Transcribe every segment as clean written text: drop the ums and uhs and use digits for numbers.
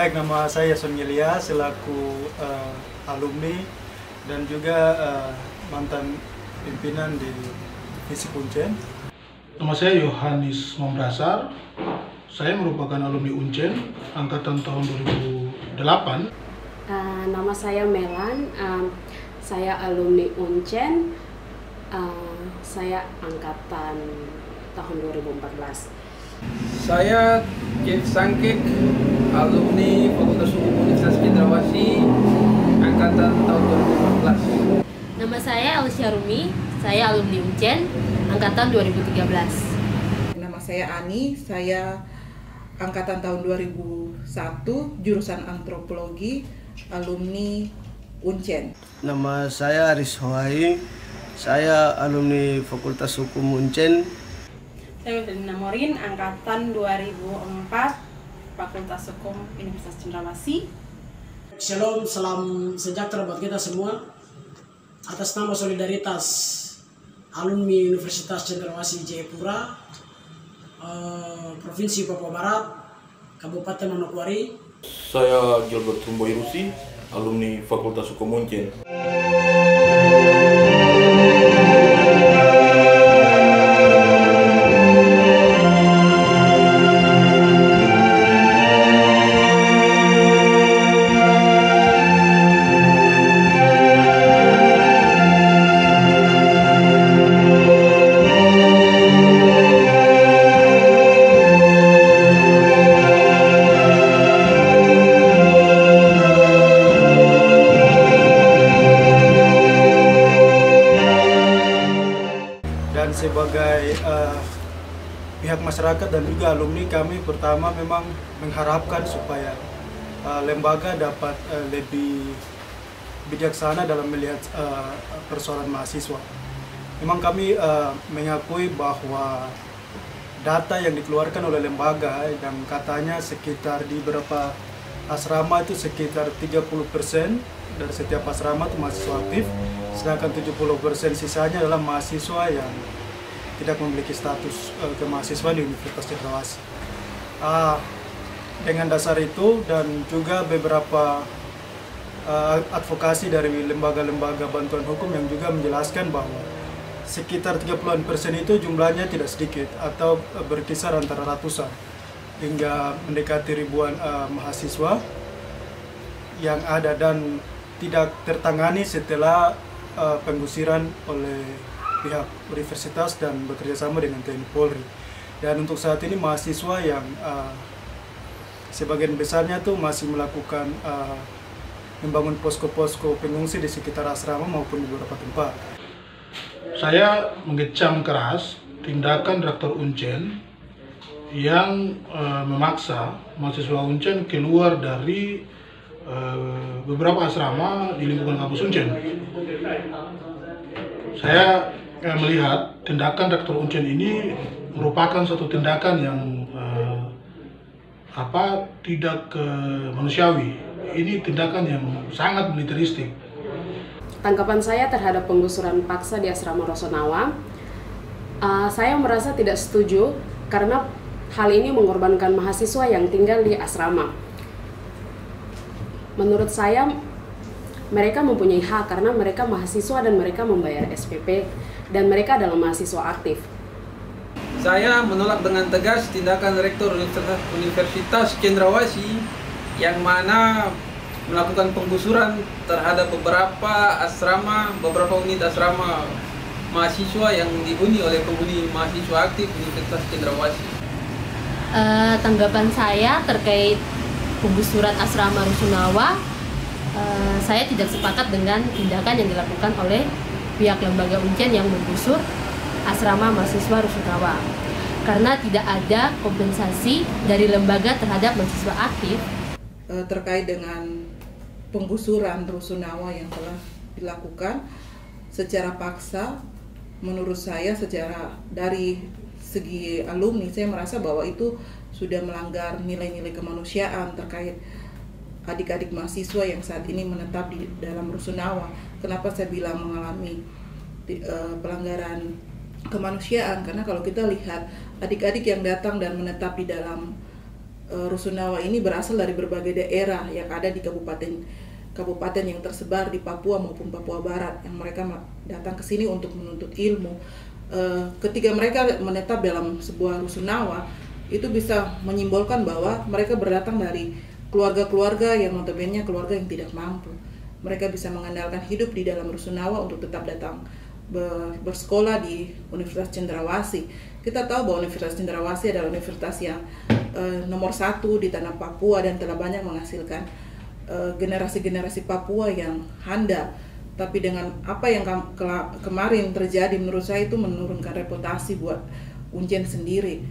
Baik, nama saya Son Yelia selaku alumni dan juga mantan pimpinan di FISIP Uncen. Nama saya Yohanes Mombrasar. Saya merupakan alumni Uncen angkatan tahun 2008. Nama saya Melan. Saya alumni Uncen. Saya angkatan tahun 2014. Saya Jeff Sangkek, alumni Fakultas Hukum Universitas Cendrawasih, angkatan tahun 2014. Nama saya Alicia Rumi, saya alumni Uncen, angkatan 2013. Nama saya Ani, saya angkatan tahun 2001, jurusan Antropologi, alumni Uncen. Nama saya Aris Hoai, saya alumni Fakultas Hukum Uncen. Saya Wilhelmina Morin, angkatan 2004, Fakultas Hukum Universitas Cendrawasih. Shalom, salam sejahtera buat kita semua. Atas nama solidaritas alumni Universitas Cendrawasih Jayapura, Provinsi Papua Barat, Kabupaten Manokwari. Saya Gilbert Humboirusi, alumni Fakultas Hukum Uncen. Dan sebagai pihak masyarakat dan juga alumni, kami pertama memang mengharapkan supaya lembaga dapat lebih bijaksana dalam melihat persoalan mahasiswa. Memang kami mengakui bahwa data yang dikeluarkan oleh lembaga yang katanya sekitar di beberapa asrama itu sekitar 30% dari setiap asrama itu mahasiswa aktif, sedangkan 70% sisanya adalah mahasiswa yang tidak memiliki status kemahasiswaan di Universitas Cendrawasih. Dengan dasar itu dan juga beberapa advokasi dari lembaga-lembaga bantuan hukum yang juga menjelaskan bahwa sekitar 30% itu jumlahnya tidak sedikit atau berkisar antara ratusan hingga mendekati ribuan mahasiswa yang ada dan tidak tertangani setelah penggusiran oleh pihak universitas dan bekerjasama dengan TNI Polri. Dan untuk saat ini mahasiswa yang sebagian besarnya tuh masih melakukan membangun posko-posko pengungsi di sekitar asrama maupun di beberapa tempat. Saya mengecam keras tindakan Rektor Uncen yang memaksa mahasiswa Uncen keluar dari beberapa asrama di lingkungan kampus Uncen. Saya melihat tindakan Rektor Uncen ini merupakan suatu tindakan yang tidak manusiawi. Ini tindakan yang sangat militeristik. Tanggapan saya terhadap penggusuran paksa di asrama Rusunawa, saya merasa tidak setuju karena hal ini mengorbankan mahasiswa yang tinggal di asrama. Menurut saya, mereka mempunyai hak karena mereka mahasiswa dan mereka membayar SPP dan mereka adalah mahasiswa aktif. Saya menolak dengan tegas tindakan Rektor Universitas Cendrawasih yang mana melakukan penggusuran terhadap beberapa unit asrama mahasiswa yang dihuni oleh penghuni mahasiswa aktif Universitas Cendrawasih. Tanggapan saya terkait penggusuran asrama Rusunawa, saya tidak sepakat dengan tindakan yang dilakukan oleh pihak lembaga Uncen yang menggusur asrama mahasiswa Rusunawa, karena tidak ada kompensasi dari lembaga terhadap mahasiswa aktif. Terkait dengan penggusuran rusunawa yang telah dilakukan secara paksa. Menurut saya dari segi alumni, saya merasa bahwa itu sudah melanggar nilai-nilai kemanusiaan terkait adik-adik mahasiswa yang saat ini menetap di dalam rusunawa. Kenapa saya bilang mengalami pelanggaran kemanusiaan? Karena kalau kita lihat adik-adik yang datang dan menetap di dalam rusunawa ini berasal dari berbagai daerah yang ada di kabupaten yang tersebar di Papua maupun Papua Barat, yang mereka datang ke sini untuk menuntut ilmu. Ketika mereka menetap dalam sebuah rusunawa, itu bisa menyimbolkan bahwa mereka berdatang dari keluarga-keluarga yang notabene keluarga yang tidak mampu. Mereka bisa mengandalkan hidup di dalam rusunawa untuk tetap datang bersekolah di Universitas Cendrawasih. Kita tahu bahwa Universitas Cendrawasih adalah universitas yang nomor 1 di tanah Papua dan telah banyak menghasilkan generasi-generasi Papua yang handal. Tapi dengan apa yang kemarin terjadi, menurut saya itu menurunkan reputasi buat Uncen sendiri.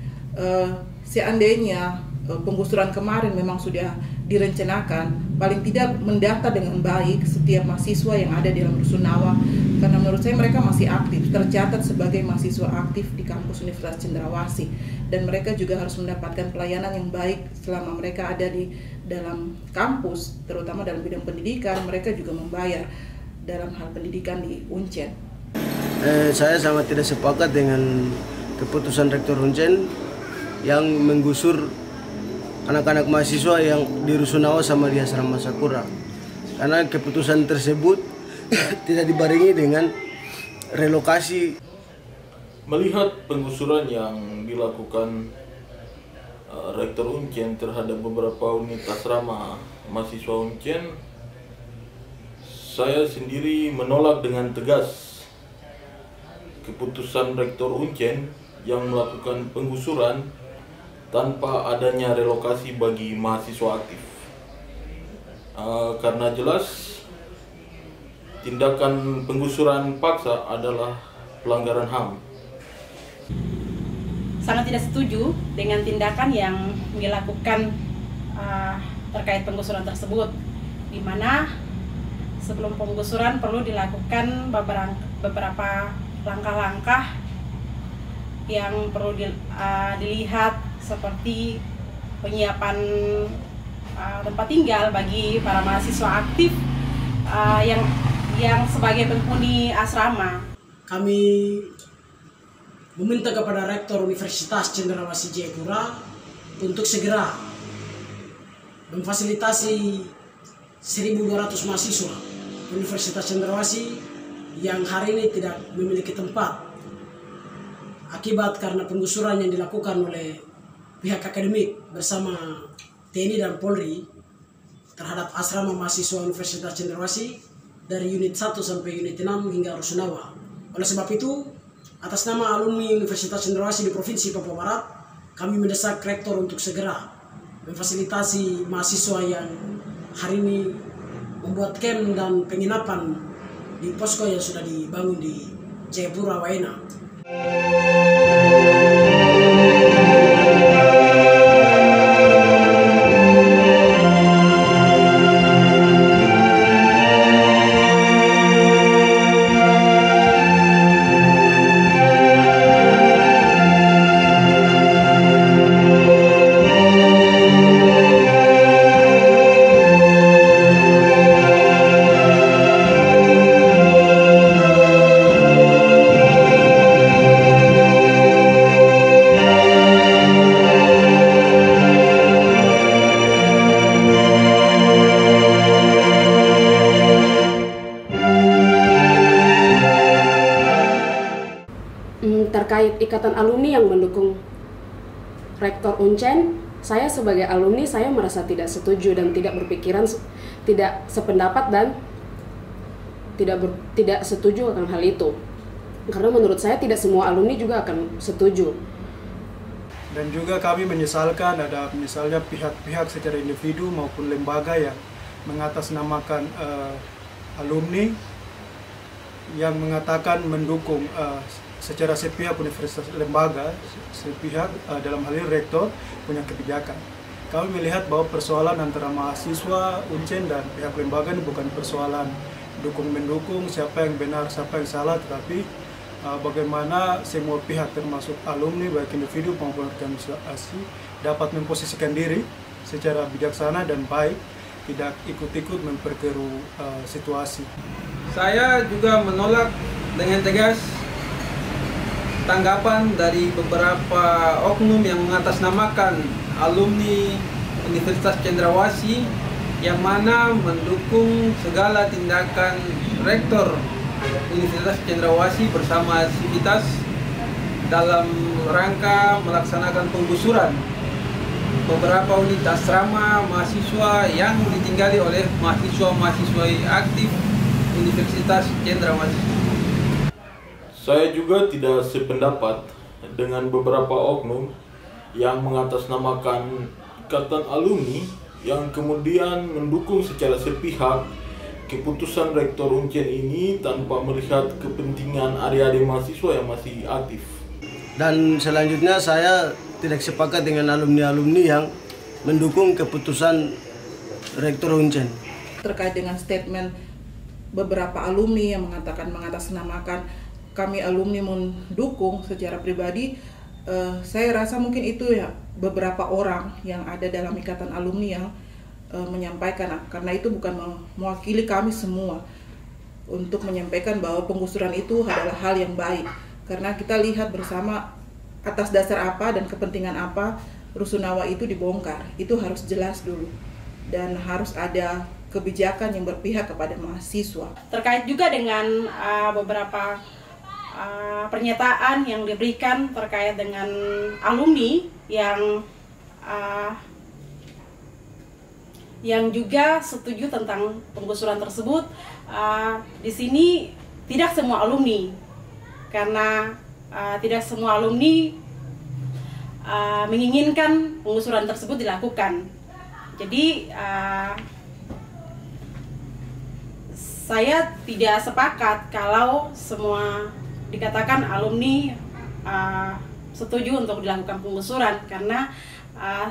Seandainya penggusuran kemarin memang sudah direncanakan, paling tidak mendata dengan baik setiap mahasiswa yang ada di dalam rusunawa, karena menurut saya mereka masih aktif, tercatat sebagai mahasiswa aktif di kampus Universitas Cendrawasih, dan mereka juga harus mendapatkan pelayanan yang baik selama mereka ada di dalam kampus, terutama dalam bidang pendidikan. Mereka juga membayar dalam hal pendidikan di Uncen. Saya sangat tidak sepakat dengan keputusan Rektor Uncen yang menggusur anak-anak mahasiswa yang di rusunawa sama di asrama Sakura, karena keputusan tersebut tidak dibarengi dengan relokasi. Melihat penggusuran yang dilakukan Rektor Uncen terhadap beberapa unit asrama mahasiswa Uncen, saya sendiri menolak dengan tegas keputusan Rektor Uncen yang melakukan penggusuran tanpa adanya relokasi bagi mahasiswa aktif. Karena jelas tindakan penggusuran paksa adalah pelanggaran HAM. Sangat tidak setuju dengan tindakan yang dilakukan terkait penggusuran tersebut, di mana sebelum penggusuran perlu dilakukan beberapa langkah-langkah yang perlu dilihat, seperti penyiapan tempat tinggal bagi para mahasiswa aktif yang sebagai penghuni asrama. Kami meminta kepada Rektor Universitas Cendrawasih Jayapura untuk segera memfasilitasi 1.200 mahasiswa Universitas Cendrawasih yang hari ini tidak memiliki tempat akibat karena penggusuran yang dilakukan oleh pihak akademik bersama TNI dan Polri terhadap asrama mahasiswa Universitas Cendrawasih dari unit 1 sampai unit 6 hingga rusunawa. Oleh sebab itu, atas nama alumni Universitas Cendrawasih di Provinsi Papua Barat, kami mendesak Rektor untuk segera memfasilitasi mahasiswa yang hari ini membuat camp dan penginapan di posko yang sudah dibangun di Jayapura Waena. Terkait ikatan alumni yang mendukung Rektor Uncen, saya sebagai alumni saya merasa tidak setuju dan tidak berpikiran, tidak sependapat dan tidak setuju akan hal itu. Karena menurut saya tidak semua alumni juga akan setuju. Dan juga kami menyesalkan ada misalnya pihak-pihak secara individu maupun lembaga yang mengatasnamakan alumni yang mengatakan mendukung secara sepihak universitas lembaga sepihak dalam hal ini rektor punya kebijakan. kami melihat bahwa persoalan antara mahasiswa Uncen dan pihak lembaga ini bukan persoalan dukung-mendukung, siapa yang benar, siapa yang salah, tetapi bagaimana semua pihak termasuk alumni, baik individu maupun organisasi, dapat memposisikan diri secara bijaksana dan baik, tidak ikut-ikut memperkeruh situasi. Saya juga menolak dengan tegas tanggapan dari beberapa oknum yang mengatasnamakan alumni Universitas Cendrawasih yang mana mendukung segala tindakan Rektor Universitas Cendrawasih bersama Sivitas dalam rangka melaksanakan penggusuran beberapa unit asrama mahasiswa yang ditinggali oleh mahasiswa-mahasiswa aktif Universitas Cendrawasih. Saya juga tidak sependapat dengan beberapa oknum yang mengatasnamakan Ikatan Alumni yang kemudian mendukung secara sepihak keputusan Rektor Uncen ini tanpa melihat kepentingan adik-adik mahasiswa yang masih aktif. Dan selanjutnya saya tidak sepakat dengan alumni-alumni yang mendukung keputusan Rektor Uncen. Terkait dengan statement beberapa alumni yang mengatakan mengatasnamakan kami alumni mendukung secara pribadi, saya rasa mungkin itu ya beberapa orang yang ada dalam ikatan alumni yang menyampaikan, karena itu bukan mewakili kami semua untuk menyampaikan bahwa penggusuran itu adalah hal yang baik, karena kita lihat bersama atas dasar apa dan kepentingan apa Rusunawa itu dibongkar. Itu harus jelas dulu dan harus ada kebijakan yang berpihak kepada mahasiswa. Terkait juga dengan beberapa pernyataan yang diberikan terkait dengan alumni yang juga setuju tentang penggusuran tersebut. Di sini tidak semua alumni, karena tidak semua alumni menginginkan penggusuran tersebut dilakukan. Jadi saya tidak sepakat kalau semua dikatakan alumni setuju untuk dilakukan penggusuran, karena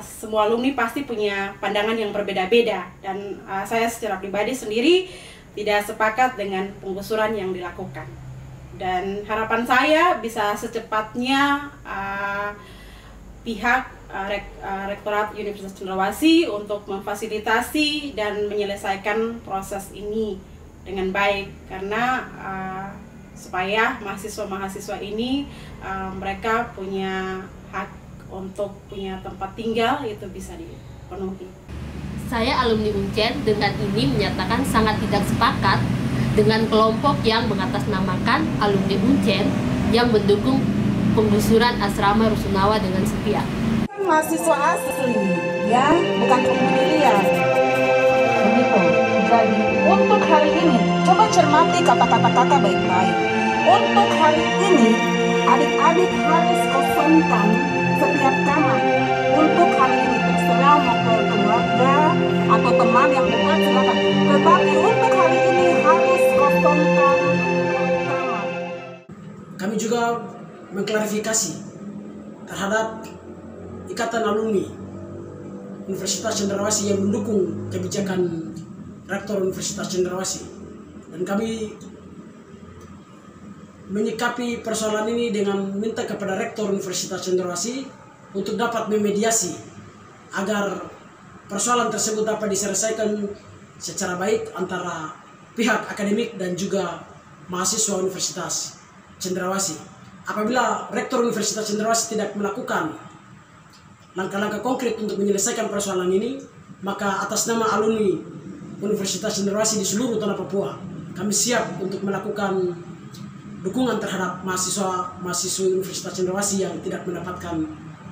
semua alumni pasti punya pandangan yang berbeda-beda, dan saya secara pribadi sendiri tidak sepakat dengan penggusuran yang dilakukan. Dan harapan saya bisa secepatnya pihak Rektorat Universitas Cendrawasih untuk memfasilitasi dan menyelesaikan proses ini dengan baik, karena supaya mahasiswa-mahasiswa ini mereka punya hak untuk punya tempat tinggal itu bisa dipenuhi. Saya alumni Uncen dengan ini menyatakan sangat tidak sepakat dengan kelompok yang mengatasnamakan alumni Uncen yang mendukung penggusuran asrama Rusunawa dengan sepihak. Mahasiswa asli, ya, bukan penghuni liar. Begitu. Jadi untuk hari ini, coba cermati kata-kata kakak baik-baik. Untuk hari ini, adik-adik harus kosongkan setiap kamar. Untuk hari ini terserah mau ke keluarga atau teman yang dekat silakan. Tetapi untuk hari ini harus kosongkan kamar. Kami juga mengklarifikasi terhadap Ikatan Alumni Universitas Cendrawasih yang mendukung kebijakan Rektor Universitas Cendrawasih, dan kami menyikapi persoalan ini dengan minta kepada Rektor Universitas Cendrawasih untuk dapat memediasi agar persoalan tersebut dapat diselesaikan secara baik antara pihak akademik dan juga mahasiswa Universitas Cendrawasih. Apabila Rektor Universitas Cendrawasih tidak melakukan langkah-langkah konkret untuk menyelesaikan persoalan ini, maka atas nama alumni Universitas Cendrawasih di seluruh tanah Papua, kami siap untuk melakukan dukungan terhadap mahasiswa Universitas Cendrawasih yang tidak mendapatkan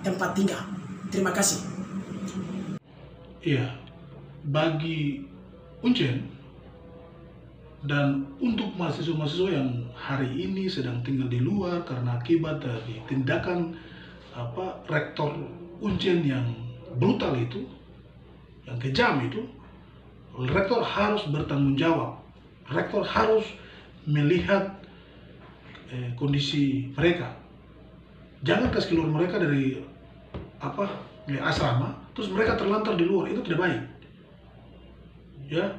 tempat tinggal. Terima kasih. Iya, bagi Uncen dan untuk mahasiswa-mahasiswa yang hari ini sedang tinggal di luar karena akibat dari tindakan Rektor Uncen yang brutal itu, yang kejam itu, Rektor harus bertanggung jawab. Rektor harus melihat kondisi mereka. Jangan kasih keluar mereka dari asrama, terus mereka terlantar di luar, itu tidak baik. Ya,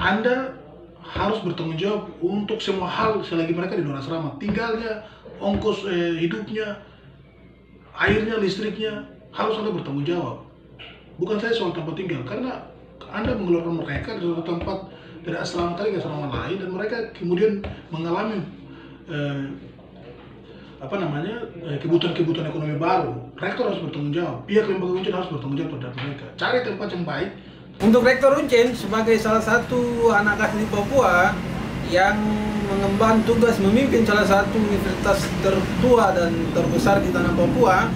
Anda harus bertanggung jawab untuk semua hal selagi mereka di luar asrama. Tinggalnya, ongkos hidupnya, airnya, listriknya, harus Anda bertanggung jawab. Bukan saya soal tempat tinggal, karena Anda mengeluarkan mereka dari suatu tempat, dari asrama tadi ke asrama lain, dan mereka kemudian mengalami kebutuhan ekonomi baru. Rektor harus bertanggung jawab, pihak lembaga Uncen harus bertanggung jawab terhadap mereka. Cari tempat yang baik. Untuk Rektor Uncen sebagai salah satu anak asli Papua yang mengemban tugas memimpin salah satu universitas tertua dan terbesar di tanah Papua,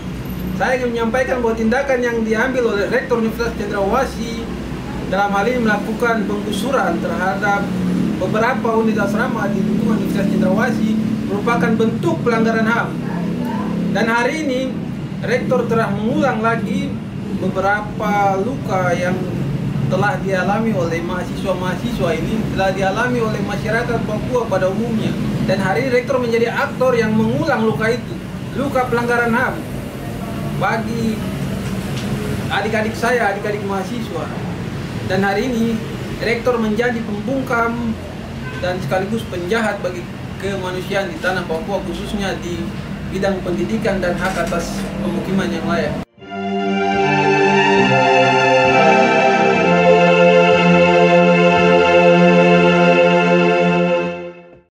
saya ingin menyampaikan bahwa tindakan yang diambil oleh Rektor Universitas Cendrawasih dalam hal ini melakukan penggusuran terhadap beberapa unit asrama di lingkungan Universitas Cendrawasih merupakan bentuk pelanggaran HAM. Dan hari ini Rektor telah mengulang lagi beberapa luka yang telah dialami oleh mahasiswa-mahasiswa ini, telah dialami oleh masyarakat Papua pada umumnya. Dan hari ini Rektor menjadi aktor yang mengulang luka itu, luka pelanggaran HAM bagi adik-adik saya, adik-adik mahasiswa. Dan hari ini Rektor menjadi pembungkam dan sekaligus penjahat bagi kemanusiaan di tanah Papua, khususnya di bidang pendidikan dan hak atas pemukiman yang layak.